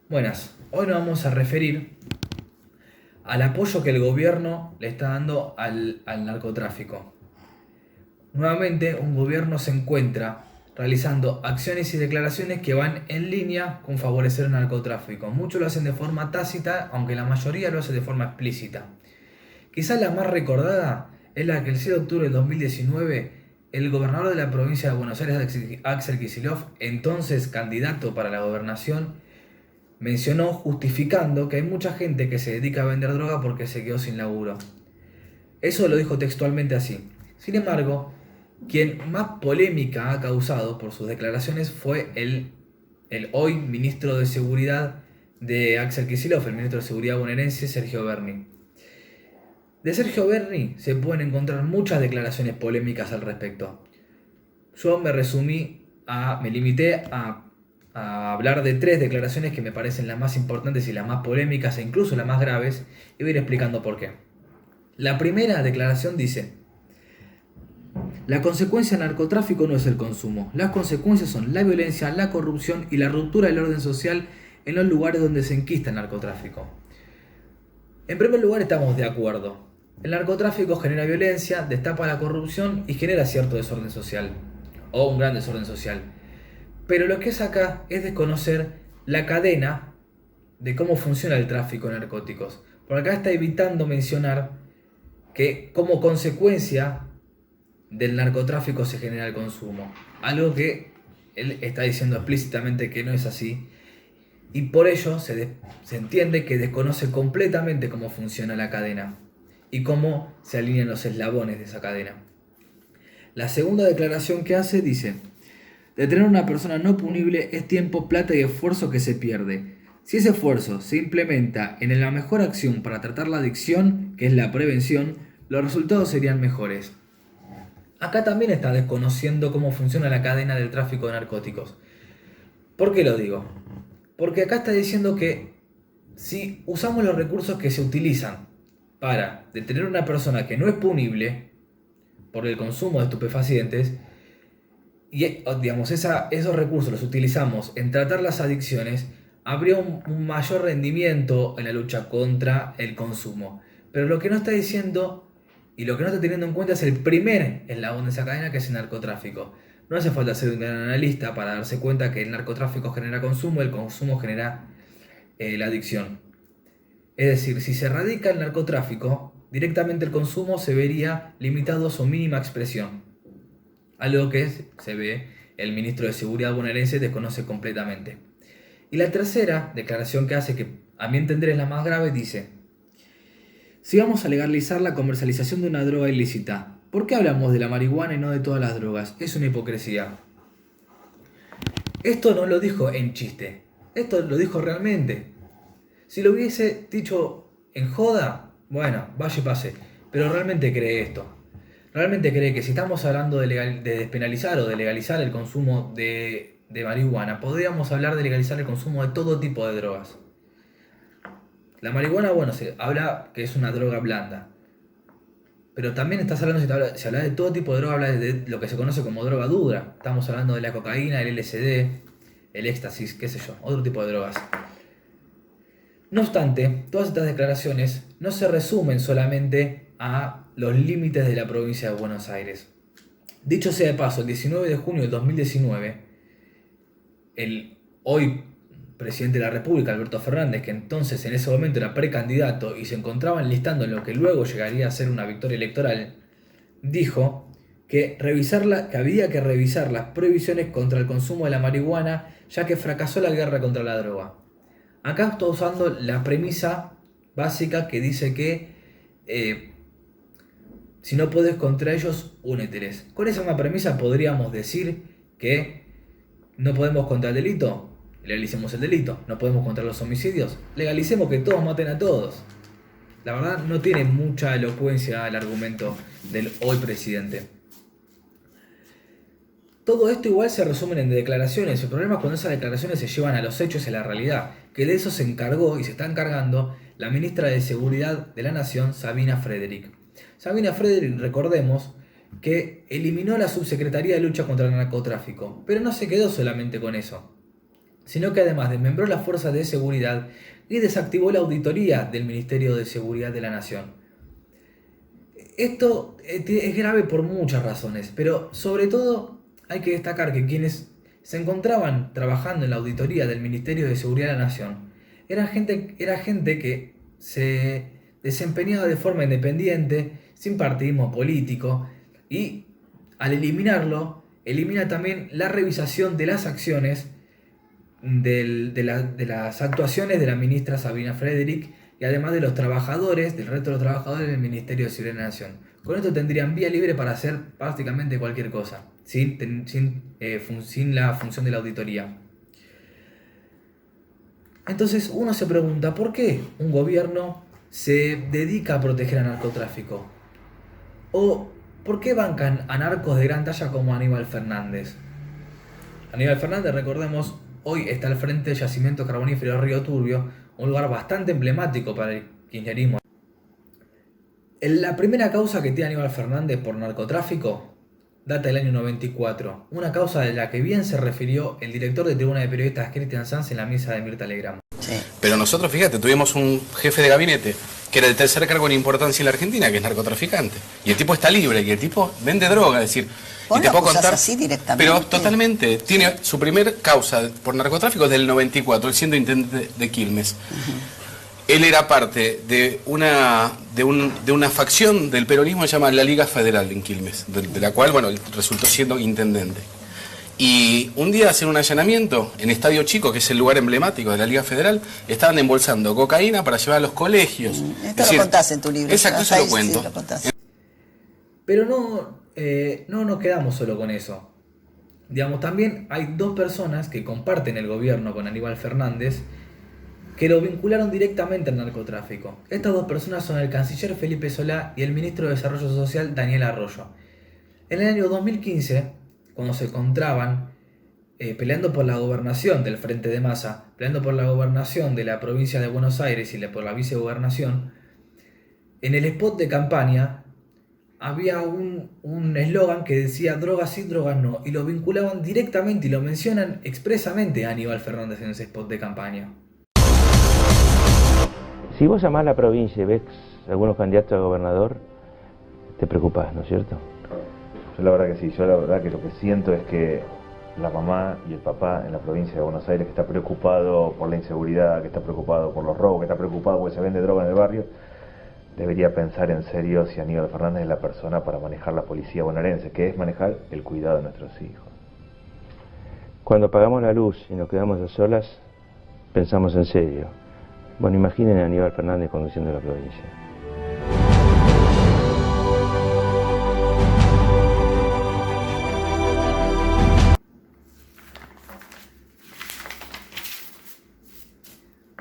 Buenas, hoy nos vamos a referir al apoyo que el gobierno le está dando al narcotráfico. Nuevamente, un gobierno se encuentra realizando acciones y declaraciones que van en línea con favorecer el narcotráfico. Muchos lo hacen de forma tácita, aunque la mayoría lo hace de forma explícita. Quizás la más recordada es la que el 6 de octubre del 2019 el gobernador de la provincia de Buenos Aires, Axel Kicillof, entonces candidato para la gobernación, mencionó justificando que hay mucha gente que se dedica a vender droga porque se quedó sin laburo. Eso lo dijo textualmente así. Sin embargo, quien más polémica ha causado por sus declaraciones fue el hoy ministro de Seguridad de Axel Kicillof, el ministro de Seguridad bonaerense Sergio Berni. De Sergio Berni se pueden encontrar muchas declaraciones polémicas al respecto. Yo me limité a hablar de tres declaraciones que me parecen las más importantes y las más polémicas e incluso las más graves, y voy a ir explicando por qué. La primera declaración dice: la consecuencia del narcotráfico no es el consumo, las consecuencias son la violencia, la corrupción y la ruptura del orden social en los lugares donde se enquista el narcotráfico. En primer lugar, estamos de acuerdo. El narcotráfico genera violencia, destapa la corrupción y genera cierto desorden social, o un gran desorden social. Pero lo que es acá es desconocer la cadena de cómo funciona el tráfico de narcóticos. Por acá está evitando mencionar que como consecuencia del narcotráfico se genera el consumo. Algo que él está diciendo explícitamente que no es así. Y por ello se entiende que desconoce completamente cómo funciona la cadena y cómo se alinean los eslabones de esa cadena. La segunda declaración que hace dice: detener a una persona no punible es tiempo, plata y esfuerzo que se pierde. Si ese esfuerzo se implementa en la mejor acción para tratar la adicción, que es la prevención, los resultados serían mejores. Acá también está desconociendo cómo funciona la cadena del tráfico de narcóticos. ¿Por qué lo digo? Porque acá está diciendo que si usamos los recursos que se utilizan para detener a una persona que no es punible por el consumo de estupefacientes, y digamos, esos recursos los utilizamos en tratar las adicciones, habría un mayor rendimiento en la lucha contra el consumo. Pero lo que no está diciendo y lo que no está teniendo en cuenta es el primer eslabón de esa cadena, que es el narcotráfico. No hace falta ser un gran analista para darse cuenta que el narcotráfico genera consumo, el consumo genera la adicción. Es decir, si se erradica el narcotráfico, directamente el consumo se vería limitado a su mínima expresión. Algo que se ve el ministro de Seguridad bonaerense desconoce completamente. Y la tercera declaración que hace, que a mi entender es la más grave, dice: si vamos a legalizar la comercialización de una droga ilícita, ¿por qué hablamos de la marihuana y no de todas las drogas? Es una hipocresía. Esto no lo dijo en chiste, esto lo dijo realmente. Si lo hubiese dicho en joda, bueno, vaya y pase, pero realmente cree esto. Realmente cree que si estamos hablando de despenalizar o de legalizar el consumo de marihuana, podríamos hablar de legalizar el consumo de todo tipo de drogas. La marihuana, bueno, se habla que es una droga blanda, pero también estás hablando, si hablas de todo tipo de droga, hablas de lo que se conoce como droga dura. Estamos hablando de la cocaína, el LSD, el éxtasis, qué sé yo, otro tipo de drogas. No obstante, todas estas declaraciones no se resumen solamente a los límites de la provincia de Buenos Aires. Dicho sea de paso, el 19 de junio del 2019, el hoy presidente de la República, Alberto Fernández, que entonces en ese momento era precandidato y se encontraba enlistando en lo que luego llegaría a ser una victoria electoral, dijo que había que revisar las prohibiciones contra el consumo de la marihuana, ya que fracasó la guerra contra la droga. Acá estoy usando la premisa básica que dice que si no podés contra ellos, úneteles. Con esa misma premisa podríamos decir que no podemos contra el delito, legalicemos el delito. No podemos contra los homicidios, legalicemos que todos maten a todos. La verdad no tiene mucha elocuencia el argumento del hoy presidente. Todo esto igual se resumen en declaraciones. El problema es cuando esas declaraciones se llevan a los hechos y a la realidad, que de eso se encargó y se está encargando la ministra de Seguridad de la Nación, Sabina Frederick. Sabina Frederick, recordemos, que eliminó la Subsecretaría de Lucha contra el Narcotráfico, pero no se quedó solamente con eso. sino que además desmembró las fuerzas de seguridad y desactivó la auditoría del Ministerio de Seguridad de la Nación. Esto es grave por muchas razones, pero sobre todo hay que destacar que quienes se encontraban trabajando en la auditoría del Ministerio de Seguridad de la Nación era gente que se desempeñaba de forma independiente, sin partidismo político, y al eliminarlo, elimina también la revisación de las acciones de las actuaciones de la ministra Sabina Frederick y además de los trabajadores, del resto de los trabajadores del Ministerio de Seguridad de la Nación. Con esto tendrían vía libre para hacer prácticamente cualquier cosa, sin la función de la auditoría. Entonces uno se pregunta, ¿por qué un gobierno se dedica a proteger al narcotráfico? ¿O por qué bancan a narcos de gran talla como Aníbal Fernández? Aníbal Fernández, recordemos, hoy está al frente del yacimiento carbonífero Río Turbio, un lugar bastante emblemático para el kirchnerismo. La primera causa que tiene Aníbal Fernández por narcotráfico data del año 94, una causa de la que bien se refirió el director de Tribuna de Periodistas Cristian Sanz en la mesa de Mirta Legrand. Sí. Pero nosotros, fíjate, tuvimos un jefe de gabinete que era el tercer cargo en importancia en la Argentina, que es narcotraficante. Y el tipo está libre, y el tipo vende droga, es decir... ¿Vos y te puedo contar, así directamente? pero totalmente. Tiene su primer causa por narcotráfico desde el 94, él siendo intendente de Quilmes. Él era parte de una facción del peronismo que se llama la Liga Federal en Quilmes, de la cual, bueno, él resultó siendo intendente. Y un día hacen un allanamiento en Estadio Chico, que es el lugar emblemático de la Liga Federal, estaban embolsando cocaína para llevar a los colegios. Esto lo contás en tu libro. Exacto, eso lo cuento. Sí, lo contás. Pero no nos quedamos solo con eso. Digamos, también hay dos personas que comparten el gobierno con Aníbal Fernández que lo vincularon directamente al narcotráfico. Estas dos personas son el canciller Felipe Solá y el ministro de Desarrollo Social Daniel Arroyo. En el año 2015, cuando se encontraban peleando por la gobernación del Frente de Masa, peleando por la gobernación de la provincia de Buenos Aires y por la vicegobernación, en el spot de campaña había un eslogan que decía drogas sí, drogas no, y lo vinculaban directamente y lo mencionan expresamente a Aníbal Fernández en ese spot de campaña. Si vos llamás a la provincia y ves algunos candidatos a gobernador, te preocupás, ¿no es cierto? Yo la verdad que sí, yo la verdad que lo que siento es que la mamá y el papá en la provincia de Buenos Aires, que está preocupado por la inseguridad, que está preocupado por los robos, que está preocupado porque se vende droga en el barrio, debería pensar en serio si Aníbal Fernández es la persona para manejar la policía bonaerense, que es manejar el cuidado de nuestros hijos. Cuando apagamos la luz y nos quedamos a solas, pensamos en serio. Bueno, imaginen a Aníbal Fernández conduciendo la provincia.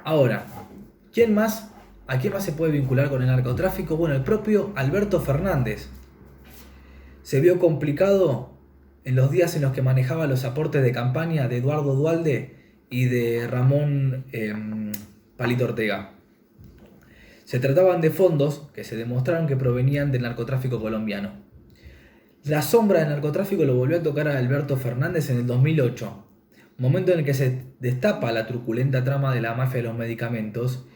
Ahora, ¿a quién más se puede vincular con el narcotráfico? Bueno, el propio Alberto Fernández se vio complicado en los días en los que manejaba los aportes de campaña de Eduardo Duhalde y de Ramón Palito Ortega. Se trataban de fondos que se demostraron que provenían del narcotráfico colombiano. La sombra del narcotráfico lo volvió a tocar a Alberto Fernández en el 2008, momento en el que se destapa la truculenta trama de la mafia de los medicamentos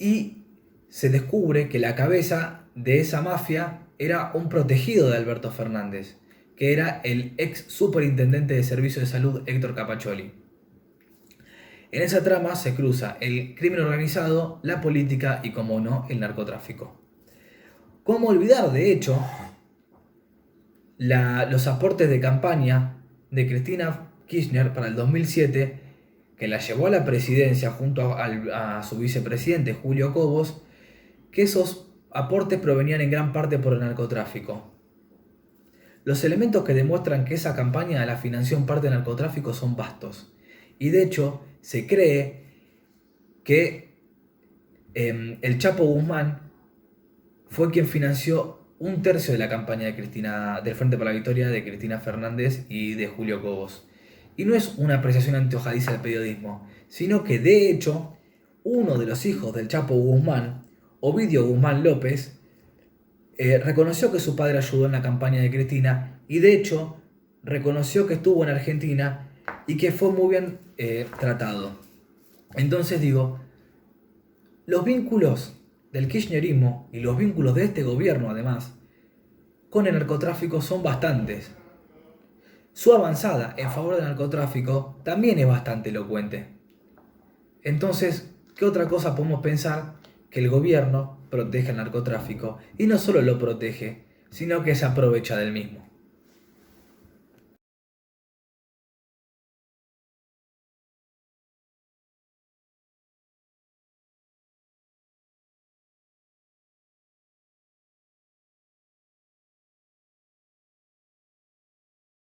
y se descubre que la cabeza de esa mafia era un protegido de Alberto Fernández, que era el ex superintendente de Servicio de Salud Héctor Capaccioli. En esa trama se cruza el crimen organizado, la política y, como no, el narcotráfico. ¿Cómo olvidar, de hecho, los aportes de campaña de Cristina Kirchner para el 2007, que la llevó a la presidencia junto a su vicepresidente Julio Cobos, que esos aportes provenían en gran parte por el narcotráfico? Los elementos que demuestran que esa campaña la financió en parte del narcotráfico son vastos. Y de hecho, se cree que el Chapo Guzmán fue quien financió un tercio de la campaña del Frente para la Victoria de Cristina Fernández y de Julio Cobos. Y no es una apreciación antojadiza del periodismo, sino que de hecho, uno de los hijos del Chapo Guzmán, Ovidio Guzmán López, reconoció que su padre ayudó en la campaña de Cristina y de hecho reconoció que estuvo en Argentina y que fue muy bien tratado. Entonces digo, los vínculos del kirchnerismo y los vínculos de este gobierno además con el narcotráfico son bastantes. Su avanzada en favor del narcotráfico también es bastante elocuente. Entonces, ¿qué otra cosa podemos pensar? Que el gobierno protege el narcotráfico y no solo lo protege, sino que se aprovecha del mismo.